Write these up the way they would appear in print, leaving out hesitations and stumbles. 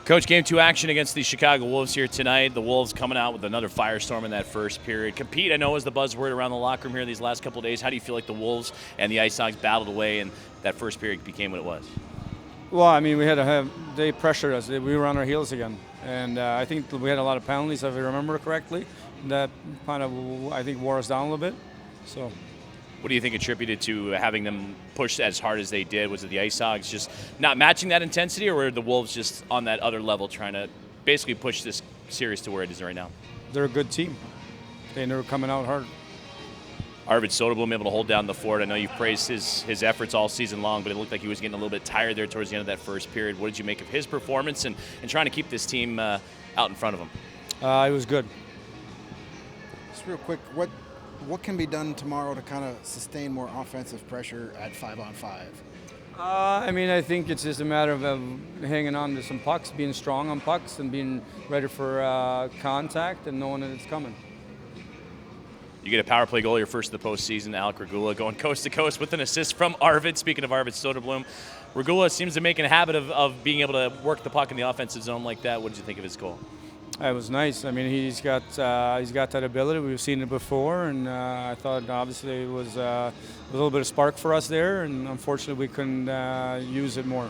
Coach, game 2 action against the Chicago Wolves here tonight. The Wolves coming out with another firestorm in that first period. Compete, I know, is the buzzword around the locker room here these last couple of days. How do you feel like the Wolves and the IceHogs battled away and that first period became what it was? Well, I mean, they pressured us. We were on our heels again. And I think we had a lot of penalties, if I remember correctly. That kind of, I think, wore us down a little bit. So. What do you think attributed to having them push as hard as they did? Was it the IceHogs just not matching that intensity, or were the Wolves just on that other level trying to basically push this series to where it is right now? They're a good team. They were coming out hard. Arvid Soderblom able to hold down the fort. I know you've praised his efforts all season long, but it looked like he was getting a little bit tired there towards the end of that first period. What did you make of his performance and trying to keep this team out in front of him? It was good. Just real quick, what can be done tomorrow to kind of sustain more offensive pressure at 5-on-5? I mean, I think it's just a matter of hanging on to some pucks, being strong on pucks, and being ready for contact and knowing that it's coming. You get a power play goal, your first of the postseason. Alec Regula going coast to coast with an assist from Arvid. Speaking of Arvid Soderblom, Regula seems to make a habit of being able to work the puck in the offensive zone like that. What did you think of his goal? It was nice. I mean, he's got that ability. We've seen it before, and I thought obviously it was a little bit of spark for us there, and unfortunately we couldn't use it more.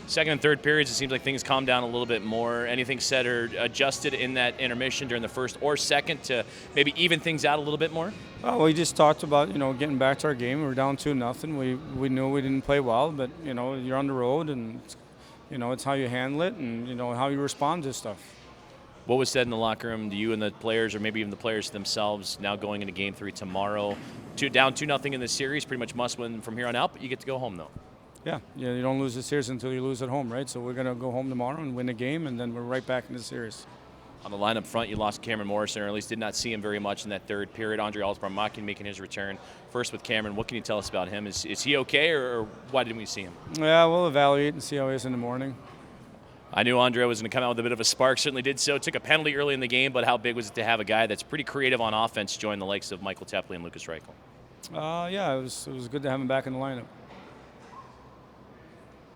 Second and third periods, it seems like things calmed down a little bit more. Anything said or adjusted in that intermission during the first or second to maybe even things out a little bit more? Well, we just talked about getting back to our game. We were down 2-0. We knew we didn't play well, but you're on the road, and it's how you handle it and how you respond to stuff. What was said in the locker room to you and the players, or maybe even the players themselves, now going into Game 3 tomorrow? Down 2-0 in the series, pretty much must win from here on out, but you get to go home, though. Yeah, you don't lose the series until you lose at home, right? So we're going to go home tomorrow and win the game, and then we're right back in the series. On the lineup front, you lost Cameron Morrison, or at least did not see him very much in that third period. Andre Alsbaum making his return. First with Cameron, what can you tell us about him? Is he okay, or why didn't we see him? Yeah, we'll evaluate and see how he is in the morning. I knew Andre was going to come out with a bit of a spark, certainly did so. Took a penalty early in the game, but how big was it to have a guy that's pretty creative on offense join the likes of Michael Tepley and Lucas Reichel? Yeah, it was good to have him back in the lineup.